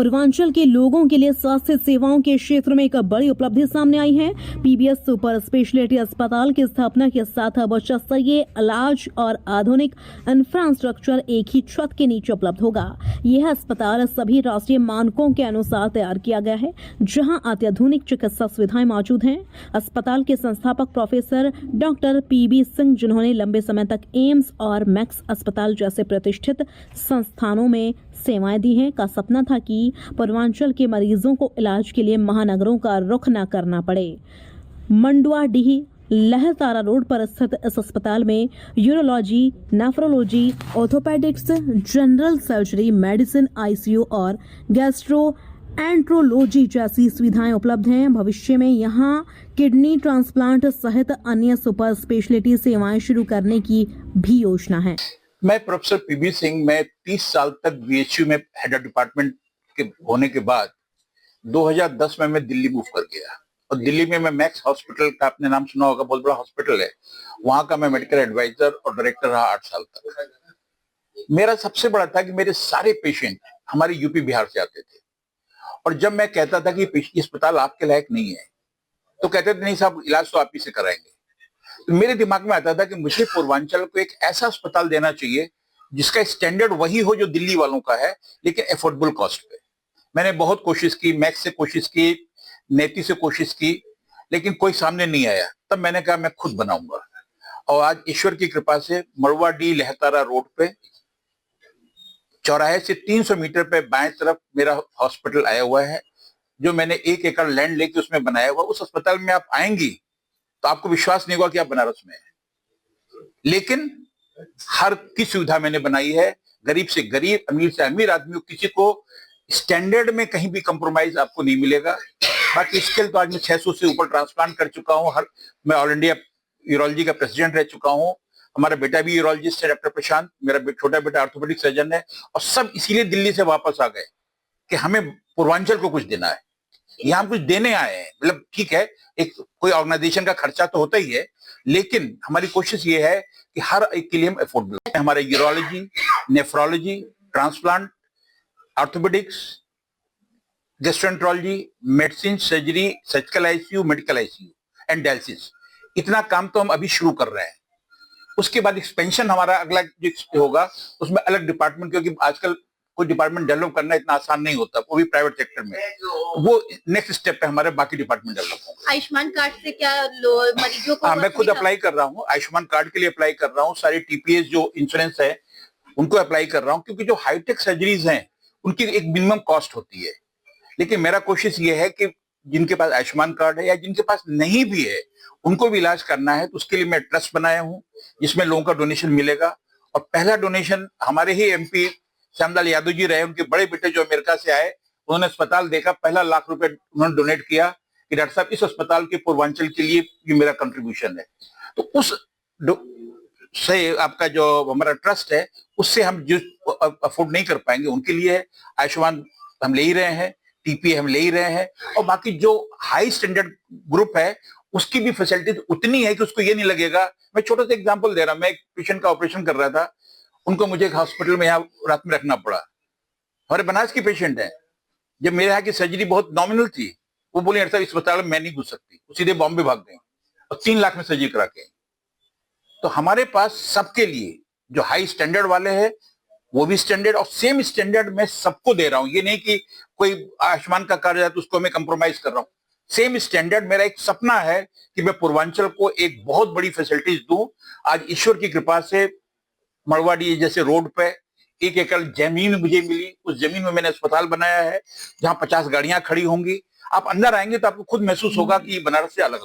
पूर्वांचल के लोगों के लिए स्वास्थ्य सेवाओं के क्षेत्र में एक बड़ी उपलब्धि सामने आई है। पीबीएस सुपर स्पेशलिटी अस्पताल की स्थापना के साथ अब उच्च स्तरीय इलाज और आधुनिक इंफ्रास्ट्रक्चर एक ही छत के नीचे उपलब्ध होगा। यह अस्पताल सभी राष्ट्रीय मानकों के अनुसार तैयार किया गया है, जहां अत्याधुनिक चिकित्सा सुविधाएं मौजूद हैं। अस्पताल के संस्थापक प्रोफेसर डॉक्टर पीबी सिंह, जिन्होंने लंबे समय तक एम्स और मैक्स अस्पताल जैसे प्रतिष्ठित संस्थानों में सेवाएं दी हैं, का सपना था कि पूर्वांचल के मरीजों को इलाज के लिए महानगरों का रुख न करना पड़े। मंडुआडीह लहरतारा रोड पर स्थित इस अस्पताल में urology, nephrology, orthopaedics, general surgery, medicine, ICU और गैस्ट्रोएंट्रोलॉजी जैसी सुविधाएं उपलब्ध हैं। भविष्य में यहां किडनी ट्रांसप्लांट सहित अन्य सुपर स्पेशलिटी सेवाएं शुरू करने की भी योजना है। मैं प्रोफेसर पीबी सिंह, मैं 30 साल तक बीएचयू में हेड ऑफ डिपार्टमेंट के होने के बाद 2010 में मैं दिल्ली मूव कर गया और दिल्ली में मैं मैक्स हॉस्पिटल का, आपने नाम सुना होगा, बहुत बड़ा हॉस्पिटल है, वहां का मैं मेडिकल एडवाइजर और डायरेक्टर रहा 8 साल तक। मेरा सबसे बड़ा था कि मेरे सारे पेशेंट हमारे यूपी बिहार से आते थे और जब मैं कहता था कि अस्पताल आपके लायक नहीं है तो कहते थे नहीं साहब, इलाज तो आप ही से कराएंगे। तो मेरे दिमाग में आता था कि मुझे पूर्वांचल को एक ऐसा अस्पताल देना चाहिए जिसका स्टैंडर्ड वही हो जो दिल्ली वालों का है, लेकिन अफोर्डेबल कॉस्ट पे। मैंने बहुत कोशिश की, मैक्स से कोशिश की, नेती से कोशिश की, लेकिन कोई सामने नहीं आया। तब मैंने कहा मैं खुद बनाऊंगा और आज ईश्वर की कृपा से मड़वाडीह लहरतारा रोड पे चौराहे से 300 मीटर पे बाएं तरफ मेरा हॉस्पिटल आया हुआ है, जो मैंने 1 एकड़ लैंड लेके उसमें बनाया हुआ। उस अस्पताल में आप आएंगी तो आपको विश्वास नहीं होगा कि आप बनारस में हैं, लेकिन हर की सुविधा मैंने बनाई है। गरीब से गरीब, अमीर से अमीर आदमी, किसी को स्टैंडर्ड में कहीं भी कंप्रोमाइज आपको नहीं मिलेगा। बाकी स्किल तो आज मैं 600 से ऊपर ट्रांसप्लांट कर चुका हूँ। मैं ऑल इंडिया यूरोलॉजी का प्रेसिडेंट रह चुका हूँ। हमारा बेटा भी यूरोलॉजिस्ट है, डॉक्टर प्रशांत। मेरा छोटा बेटा ऑर्थोपेडिक सर्जन है। और सब इसीलिए दिल्ली से वापस आ गए कि हमें पूर्वांचल को कुछ देना है, यहाँ कुछ देने आए हैं। मतलब ठीक है, एक कोई ऑर्गेनाइजेशन का खर्चा तो होता ही है, लेकिन हमारी कोशिश ये है कि हर एक के लिए हम अफोर्डेबल है। हमारे urology, nephrology, transplant, orthopaedics, gastroenterology, medicine, surgery, surgical ICU, medical ICU and dialysis, इतना काम तो हम अभी शुरू कर रहे हैं। उसके बाद एक्सपेंशन हमारा अगला जो होगा उसमें अलग डिपार्टमेंट, क्योंकि आजकल कोई डिपार्टमेंट डेवलप करना इतना आसान नहीं होता, वो भी प्राइवेट सेक्टर में। वो नेक्स्ट स्टेप पे हमारे बाकी डिपार्टमेंट डेवलप होंगे। आयुष्मान कार्ड से क्या मरीजों को? मैं खुद अप्लाई कर रहा हूँ, आयुष्मान कार्ड के लिए अप्लाई कर रहा हूँ। सारी टीपीएस जो इंश्योरेंस है उनको अप्लाई कर रहा हूँ, क्योंकि जो हाईटेक सर्जरीज हैं उनकी एक मिनिमम कॉस्ट होती है। लेकिन मेरा कोशिश ये है कि जिनके पास आयुष्मान कार्ड है या जिनके पास नहीं भी है उनको भी इलाज करना है, तो उसके लिए मैं ट्रस्ट बनाया हूँ जिसमें लोगों का डोनेशन मिलेगा। और पहला डोनेशन हमारे ही एमपी श्यामलाल यादव जी रहे, उनके बड़े बेटे जो अमेरिका से आए, उन्होंने अस्पताल देखा, पहला ₹1,00,000 उन्होंने डोनेट किया कि डॉक्टर साहब इस अस्पताल के पूर्वांचल के लिए ये मेरा कंट्रीब्यूशन है। तो उस से आपका जो हमारा ट्रस्ट है उससे हम जो अफोर्ड नहीं कर पाएंगे उनके लिए आयुष्मान हम ले ही रहे हैं, टीपी हम ले ही रहे हैं, और बाकी जो हाई स्टैंडर्ड ग्रुप है उसकी भी फैसिलिटी उतनी है कि उसको ये नहीं लगेगा। मैं छोटा सा एग्जांपल दे रहा हूं, मैं एक पेशेंट का ऑपरेशन कर रहा था, उनको मुझे एक हॉस्पिटल में यहाँ रात में रखना पड़ा। हमारे बनारस की पेशेंट है, जब मेरे यहाँ की सर्जरी बहुत नॉमिनल थी, वो बोले डॉक्टर साहब इस अस्पताल में मैं नहीं घुस सकती, वो सीधे बॉम्बे भाग गए और 3 लाख में सर्जरी करा के। तो हमारे पास सबके लिए जो हाई स्टैंडर्ड वाले हैं वो भी स्टैंडर्ड, और सेम स्टैंडर्ड मैं सबको दे रहा हूं। ये नहीं कि कोई आयुष्मान का कार्ड है तो उसको मैं कंप्रोमाइज कर रहा हूं। सेम स्टैंडर्ड मेरा एक सपना है कि मैं पूर्वांचल को एक बहुत बड़ी फैसिलिटीज दूं। आज ईश्वर की कृपा से मड़वाडीह जैसे रोड पे 1 एकड़ जमीन मुझे मिली, उस जमीन में मैंने अस्पताल बनाया है जहां 50 गाड़ियां खड़ी होंगी। आप अंदर आएंगे तो आपको खुद महसूस होगा कि बनारस से अलग